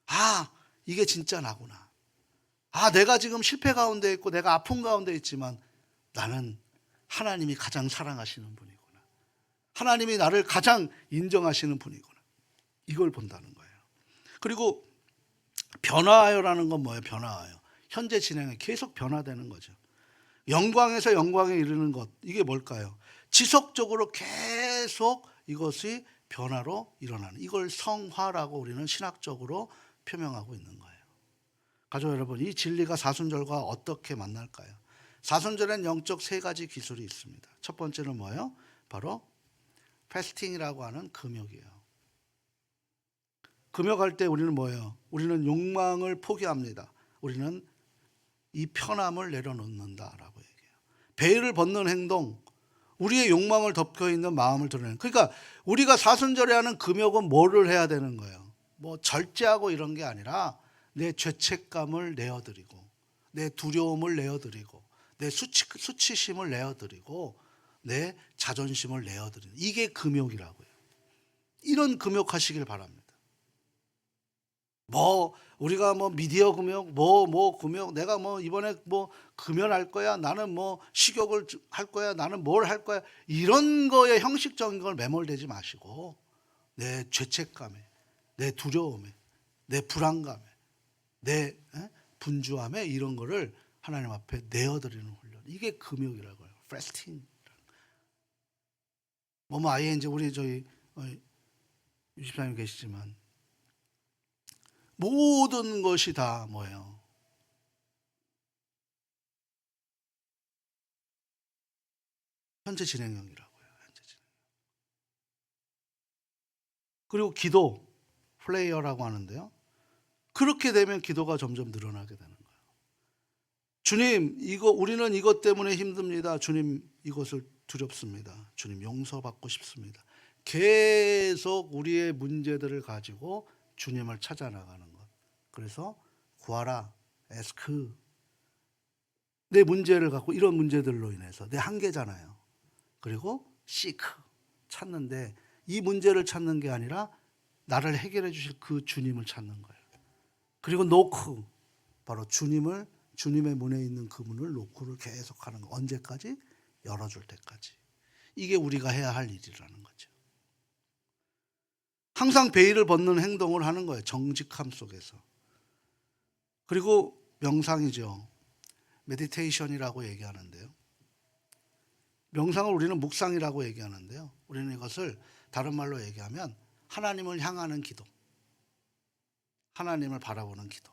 아, 이게 진짜 나구나. 아, 내가 지금 실패 가운데 있고 내가 아픔 가운데 있지만 나는 하나님이 가장 사랑하시는 분이구나. 하나님이 나를 가장 인정하시는 분이구나. 이걸 본다는 거예요. 그리고 변화하여라는 건 뭐예요? 변화하여. 현재 진행에 계속 변화되는 거죠. 영광에서 영광에 이르는 것, 이게 뭘까요? 지속적으로 계속 이것이 변화로 일어나는, 이걸 성화라고 우리는 신학적으로 표명하고 있는 거예요. 가족 여러분, 이 진리가 사순절과 어떻게 만날까요? 사순절엔 영적 세 가지 기술이 있습니다. 첫 번째는 뭐예요? 바로 패스팅이라고 하는 금욕이에요. 금욕할 때 우리는 뭐예요? 우리는 욕망을 포기합니다. 우리는 이 편함을 내려놓는다라고 얘기해요. 베일을 벗는 행동, 우리의 욕망을 덮여 있는 마음을 드러내는. 그러니까 우리가 사순절에 하는 금욕은 뭐를 해야 되는 거예요? 뭐 절제하고 이런 게 아니라 내 죄책감을 내어드리고, 내 두려움을 내어드리고, 내 수치심을 내어드리고, 내 자존심을 내어드리는, 이게 금욕이라고요. 이런 금욕하시길 바랍니다. 우리가 미디어 금욕, 금욕, 내가 이번에 금연할 거야, 나는 식욕을 할 거야, 나는 뭘 할 거야, 이런 거에 형식적인 걸 매몰되지 마시고 내 죄책감에, 내 두려움에, 내 불안감에, 내 분주함에 이런 거를 하나님 앞에 내어드리는 훈련, 이게 금욕이라고 해요. 패스팅. 아예 이제 우리 저희 유집사님 계시지만 모든 것이 다 뭐예요? 현재 진행형이라고요. 현재 진행. 그리고 기도 플레이어라고 하는데요. 그렇게 되면 기도가 점점 늘어나게 되는 거예요. 주님, 우리는 이것 때문에 힘듭니다. 주님, 이것을 두렵습니다. 주님, 용서받고 싶습니다. 계속 우리의 문제들을 가지고 주님을 찾아 나가는 것. 그래서 구하라, 에스크. 내 문제를 갖고 이런 문제들로 인해서 내 한계잖아요. 그리고 시크, 찾는데 이 문제를 찾는 게 아니라 나를 해결해 주실 그 주님을 찾는 거예요. 그리고 노크, 바로 주님의 문에 있는 그 문을 노크를 계속하는 거. 언제까지? 열어줄 때까지. 이게 우리가 해야 할 일이라는 거죠. 항상 베일을 벗는 행동을 하는 거예요. 정직함 속에서. 그리고 명상이죠. 메디테이션이라고 얘기하는데요. 명상을 우리는 묵상이라고 얘기하는데요. 우리는 이것을 다른 말로 얘기하면 하나님을 향하는 기도, 하나님을 바라보는 기도,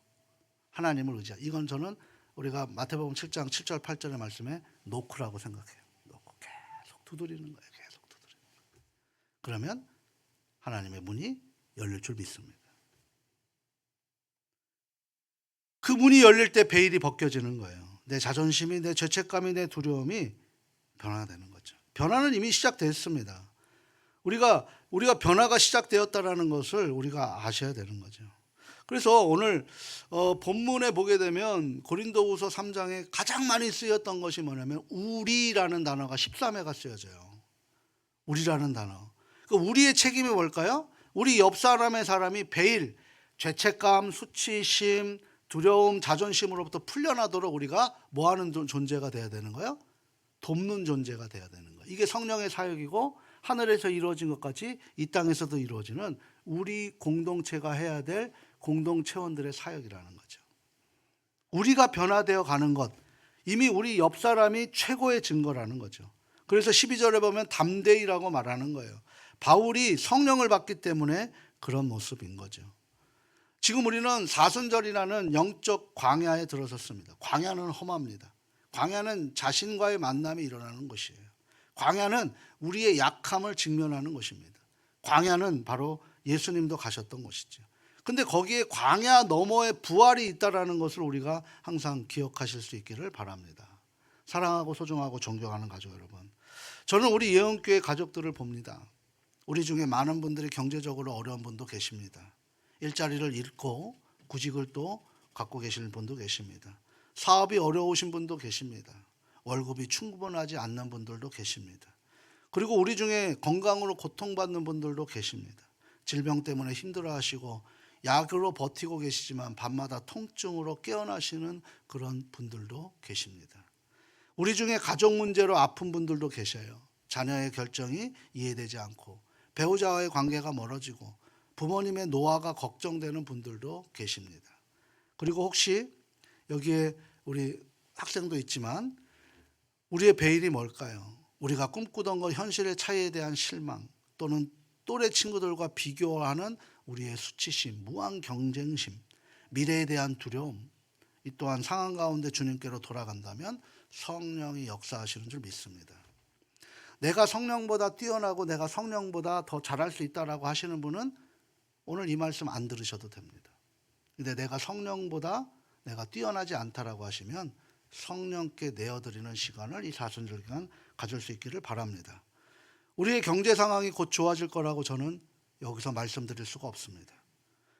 하나님을 의지하는. 이건 저는 우리가 마태복음 7장 7절 8절의 말씀에 노크라고 생각해요. 노크, 계속 두드리는 거예요. 계속 두드리는 거예요. 그러면 하나님의 문이 열릴 줄 믿습니다. 그 문이 열릴 때 베일이 벗겨지는 거예요. 내 자존심이, 내 죄책감이, 내 두려움이 변화되는 거죠. 변화는 이미 시작됐습니다. 우리가 변화가 시작되었다라는 것을 우리가 아셔야 되는 거죠. 그래서 오늘 본문에 보게 되면 고린도후서 3장에 가장 많이 쓰였던 것이 뭐냐면 우리라는 단어가 13회가 쓰여져요. 우리라는 단어. 그 우리의 책임이 뭘까요? 우리 옆 사람이 베일, 죄책감, 수치심, 두려움, 자존심으로부터 풀려나도록 우리가 뭐하는 존재가 돼야 되는 거예요? 돕는 존재가 돼야 되는 거예요. 이게 성령의 사역이고 하늘에서 이루어진 것 같이 이 땅에서도 이루어지는 우리 공동체가 해야 될 공동체원들의 사역이라는 거죠. 우리가 변화되어 가는 것, 이미 우리 옆 사람이 최고의 증거라는 거죠. 그래서 12절에 보면 담대히라고 말하는 거예요. 바울이 성령을 받기 때문에 그런 모습인 거죠. 지금 우리는 사순절이라는 영적 광야에 들어섰습니다. 광야는 험합니다. 광야는 자신과의 만남이 일어나는 곳이에요. 광야는 우리의 약함을 직면하는 곳입니다. 광야는 바로 예수님도 가셨던 곳이죠. 근데 거기에 광야 너머에 부활이 있다는 것을 우리가 항상 기억하실 수 있기를 바랍니다. 사랑하고 소중하고 존경하는 가족 여러분, 저는 우리 예언교회 가족들을 봅니다. 우리 중에 많은 분들이 경제적으로 어려운 분도 계십니다. 일자리를 잃고 구직을 또 갖고 계시는 분도 계십니다. 사업이 어려우신 분도 계십니다. 월급이 충분하지 않는 분들도 계십니다. 그리고 우리 중에 건강으로 고통받는 분들도 계십니다. 질병 때문에 힘들어하시고 약으로 버티고 계시지만 밤마다 통증으로 깨어나시는 그런 분들도 계십니다. 우리 중에 가족 문제로 아픈 분들도 계셔요. 자녀의 결정이 이해되지 않고 배우자와의 관계가 멀어지고 부모님의 노화가 걱정되는 분들도 계십니다. 그리고 혹시 여기에 우리 학생도 있지만 우리의 베일이 뭘까요? 우리가 꿈꾸던 것 현실의 차이에 대한 실망, 또는 또래 친구들과 비교하는 우리의 수치심, 무한 경쟁심, 미래에 대한 두려움, 이 또한 상황 가운데 주님께로 돌아간다면 성령이 역사하시는 줄 믿습니다. 내가 성령보다 뛰어나고 내가 성령보다 더 잘할 수 있다라고 하시는 분은 오늘 이 말씀 안 들으셔도 됩니다. 근데 내가 성령보다 내가 뛰어나지 않다라고 하시면 성령께 내어드리는 시간을 이 사순절 기간 가질 수 있기를 바랍니다. 우리의 경제 상황이 곧 좋아질 거라고 저는 여기서 말씀드릴 수가 없습니다.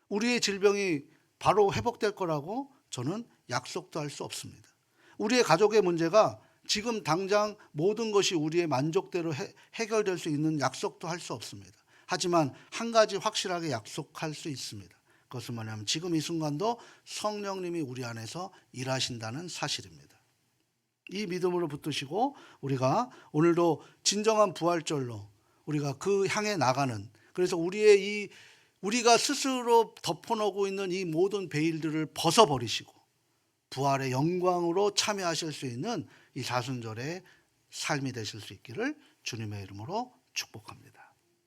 우리의 질병이 바로 회복될 거라고 저는 약속도 할 수 없습니다. 우리의 가족의 문제가 지금 당장 모든 것이 우리의 만족대로 해결될 수 있는 약속도 할 수 없습니다. 하지만 한 가지 확실하게 약속할 수 있습니다. 그것은 뭐냐면 지금 이 순간도 성령님이 우리 안에서 일하신다는 사실입니다. 이 믿음으로 붙드시고 우리가 오늘도 진정한 부활절로 우리가 그 향해 나가는, 그래서 우리가 스스로 덮어놓고 있는 이 모든 베일들을 벗어버리시고 부활의 영광으로 참여하실 수 있는 이 사순절의 삶이 되실 수 있기를 주님의 이름으로 축복합니다.